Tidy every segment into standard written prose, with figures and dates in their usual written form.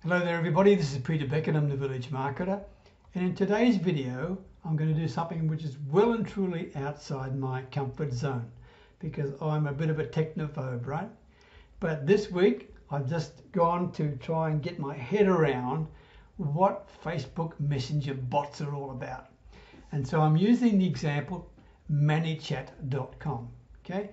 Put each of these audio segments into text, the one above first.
Hello there everybody, this is Peter Beckenham, the Village Marketer, and in today's video I'm going to do something which is well and truly outside my comfort zone because I'm a bit of a technophobe, right? But this week I've just gone to try and get my head around what Facebook Messenger bots are all about. And so I'm using the example manychat.com, okay?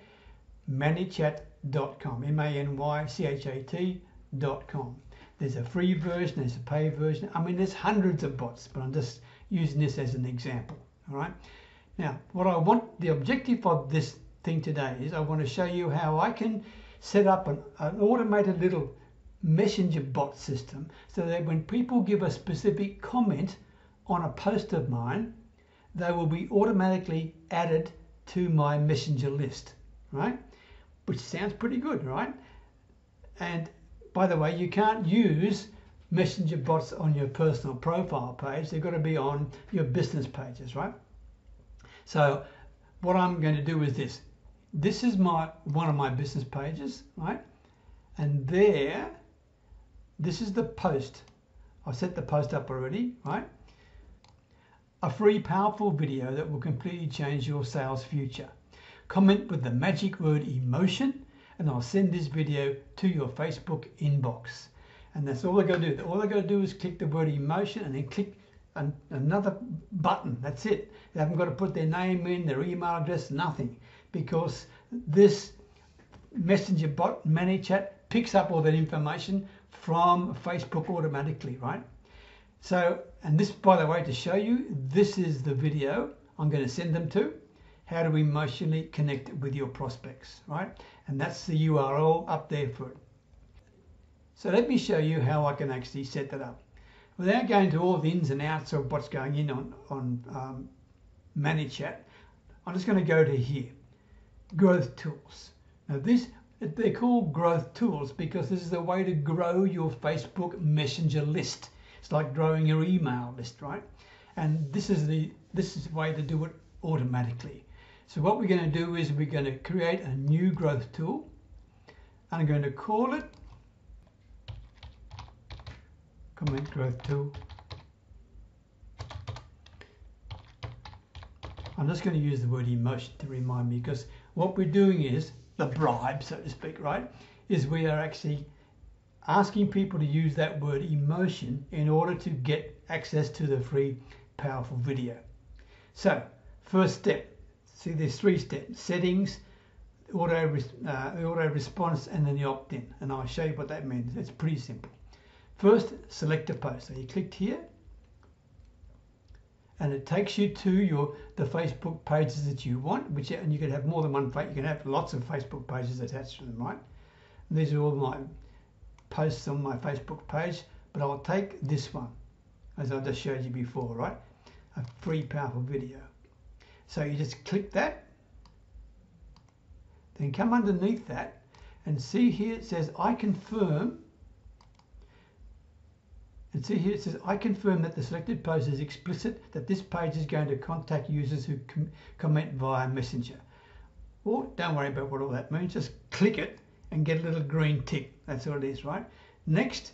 manychat.com, manychat.com. There's a free version, there's a paid version. I mean, there's hundreds of bots, but I'm just using this as an example, all right? Now, the objective of this thing today is I want to show you how I can set up an automated little messenger bot system so that when people give a specific comment on a post of mine, they will be automatically added to my messenger list, right? Which sounds pretty good, right? And by the way, you can't use messenger bots on your personal profile page. They've got to be on your business pages, right? So what I'm going to do is this. This is one of my business pages, right? And this is the post. I've set the post up already, right? A free powerful video that will completely change your sales future. Comment with the magic word emotion, and I'll send this video to your Facebook inbox. And that's all I got to do. All I got to do is click the word emotion and then click another button. That's it. They haven't got to put their name in, their email address, nothing. Because this messenger bot, ManyChat, picks up all that information from Facebook automatically, right? So, and this, by the way, to show you, this is the video I'm going to send them to. How to emotionally connect with your prospects, right? And that's the URL up there for it. So let me show you how I can actually set that up. Without going to all the ins and outs of what's going in on ManyChat, I'm just going to go to here, Growth Tools. Now they're called Growth Tools because this is the way to grow your Facebook Messenger list. It's like growing your email list, right? And this is the way to do it automatically. So what we're going to do is we're going to create a new growth tool. I'm going to call it Comment Growth Tool. I'm just going to use the word emotion to remind me, because what we're doing is the bribe, so to speak, right? Is we are actually asking people to use that word emotion in order to get access to the free powerful video. So first step. See, there's 3 steps: settings, the auto response, and then the opt-in. And I'll show you what that means. It's pretty simple. First, select a post. So you clicked here, and it takes you to the Facebook pages that you want. And you can have more than one. You can have lots of Facebook pages attached to them, right? And these are all my posts on my Facebook page. But I'll take this one, as I just showed you before, right? A free powerful video. So you just click that, then come underneath that and see here it says I confirm, and see here it says I confirm that the selected post is explicit, that this page is going to contact users who comment via Messenger. Well, don't worry about what all that means, just click it and get a little green tick. That's all it is, right? Next,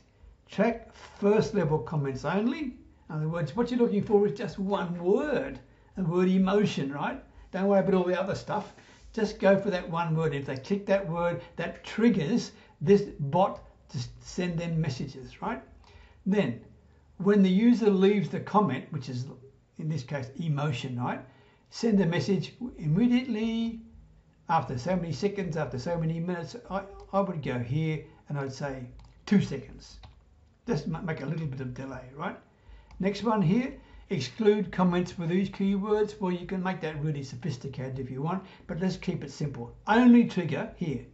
track first level comments only. In other words, what you're looking for is just one word. The word emotion, right? Don't worry about all the other stuff. Just go for that one word. If they click that word, that triggers this bot to send them messages, right? Then, when the user leaves the comment, which is in this case emotion, right? Send a message immediately after so many seconds, after so many minutes. I would go here and I'd say 2 seconds. Just make a little bit of delay, right? Next one here. Exclude comments with these keywords. Well, you can make that really sophisticated if you want, but let's keep it simple. Only trigger here.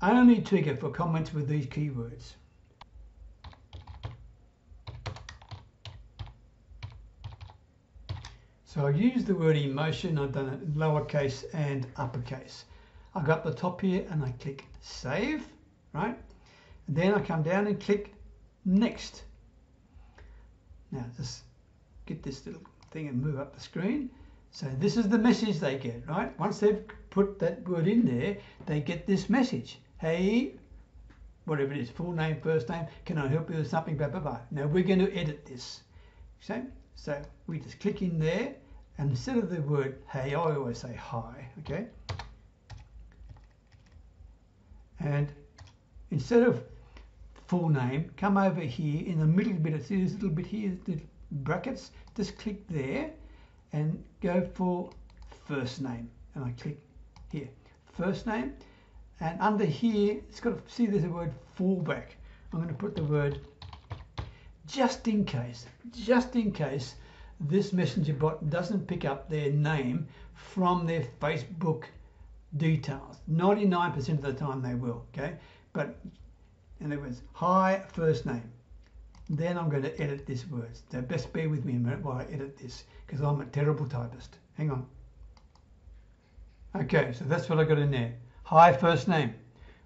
Only trigger for comments with these keywords. So I've used the word emotion. I've done it in lowercase and uppercase. I go up the top here and I click save, right? And then I come down and click next. Now just get this little thing and move up the screen. So this is the message they get, right? Once they've put that word in there, they get this message. Hey, whatever it is, full name, first name, can I help you with something, blah, blah, blah. Now we're going to edit this. So we just click in there, and instead of the word hey, I always say hi, okay? And instead of full name, come over here in the middle bit, see this little bit here, the brackets, just click there and go for first name. And I click here, first name, and under here, it's got to see there's a word fallback. I'm going to put the word just in case this messenger bot doesn't pick up their name from their Facebook details. 99% of the time they will, okay? But in other words, hi, first name. Then I'm going to edit this word. So best bear with me a minute while I edit this, because I'm a terrible typist. Hang on. Okay, so that's what I got in there. Hi, first name.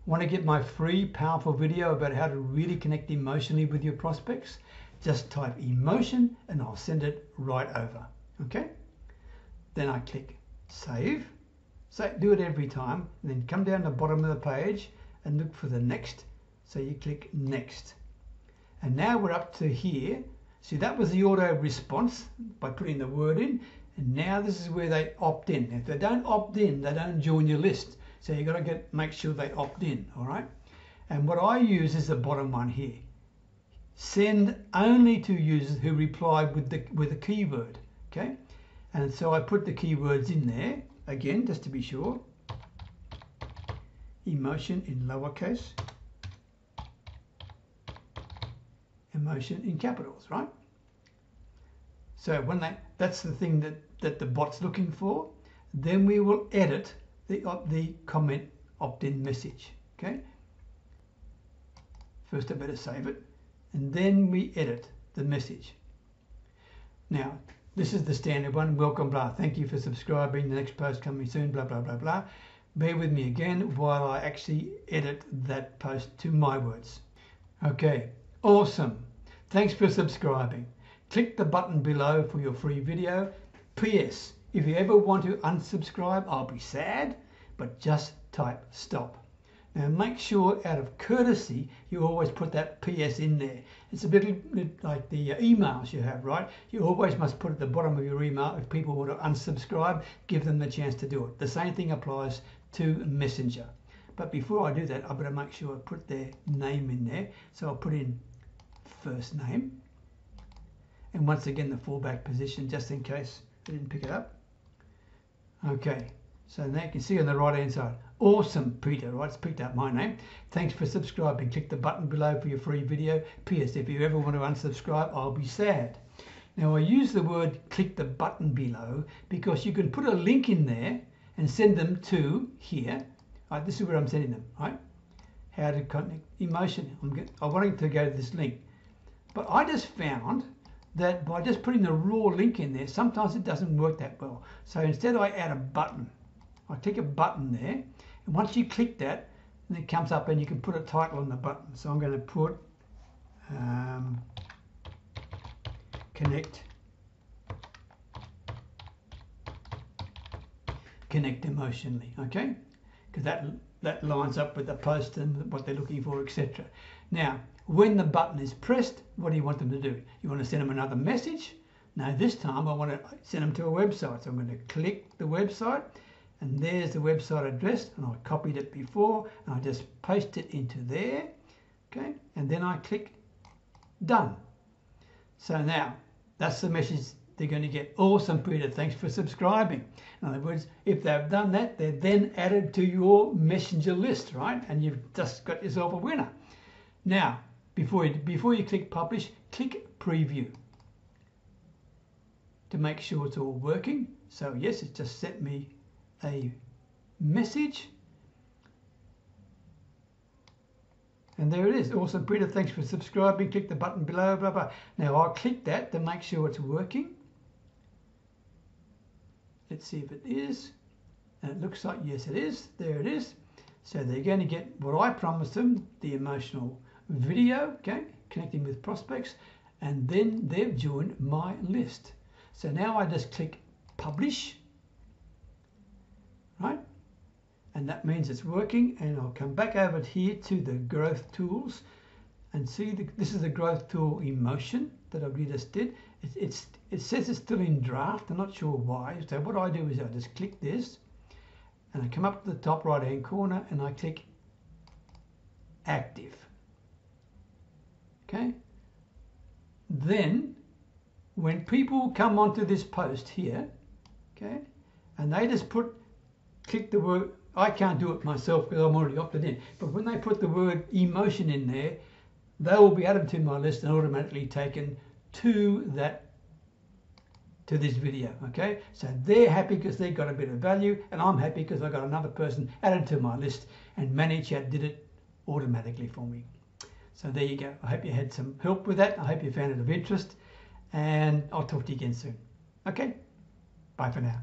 Want to get my free, powerful video about how to really connect emotionally with your prospects? Just type emotion and I'll send it right over. Okay? Then I click save. So do it every time, and then come down the bottom of the page and look for the next. So you click next. And now we're up to here. See, that was the auto response by putting the word in. And now this is where they opt in. If they don't opt in, they don't join your list. So you've got to make sure they opt in, all right? And what I use is the bottom one here. Send only to users who reply with a keyword, okay? And so I put the keywords in there, again, just to be sure. Emotion in lowercase. Emotion in capitals, right? So when that's the thing that the bot's looking for, then we will edit the comment opt-in message, okay? First I better save it, and then we edit the message. Now, this is the standard one, welcome, blah, thank you for subscribing, the next post coming soon, blah, blah, blah, blah. Bear with me again while I actually edit that post to my words. Okay, awesome. Thanks for subscribing. Click the button below for your free video. P.S. If you ever want to unsubscribe, I'll be sad, but just type stop. Now make sure, out of courtesy, you always put that P.S. in there. It's a bit like the emails you have, right? You always must put at the bottom of your email, if people want to unsubscribe, give them the chance to do it. The same thing applies to Messenger. But before I do that, I better make sure I put their name in there. So I'll put in first name. And once again, the fallback position, just in case I didn't pick it up. Okay, so now you can see on the right hand side, awesome, Peter, right? It's picked up my name. Thanks for subscribing. Click the button below for your free video. P.S. If you ever want to unsubscribe, I'll be sad. Now I use the word click the button below because you can put a link in there and send them to here. Right, this is where I'm sending them, right? How to connect emotion. I want to go to this link. But I just found that by just putting the raw link in there, sometimes it doesn't work that well. So instead I add a button. I click a button there, and once you click that, then it comes up and you can put a title on the button. So I'm going to put connect emotionally, okay? Because that lines up with the post and what they're looking for, etc. Now, when the button is pressed, what do you want them to do? You want to send them another message? No, this time I want to send them to a website. So I'm going to click the website, and there's the website address, and I copied it before, and I just paste it into there, okay? And then I click done. So now, that's the message they're going to get. Awesome, Peter, thanks for subscribing. In other words, if they've done that, they're then added to your messenger list, right? And you've just got yourself a winner. Now, before you click publish, click preview to make sure it's all working. So yes, it just sent me a message. And there it is. Awesome, Peter, thanks for subscribing. Click the button below, blah, blah. Now I'll click that to make sure it's working. Let's see if it is. And it looks like, yes, it is. There it is. So they're going to get what I promised them, the emotional video, okay, connecting with prospects, and then they've joined my list. So now I just click publish, right? and that means it's working. And I'll come back over here to the growth tools and see this is the growth tool emotion that I just did. It says it's still in draft. I'm not sure why. So what I do is I just click this and I come up to the top right hand corner and I click active. Okay, then when people come onto this post here, okay, and they just click the word, I can't do it myself because I'm already opted in, but when they put the word emotion in there, they will be added to my list and automatically taken to this video. Okay, so they're happy because they got a bit of value, and I'm happy because I got another person added to my list, and ManyChat did it automatically for me. So there you go. I hope you had some help with that. I hope you found it of interest, and I'll talk to you again soon. Okay, bye for now.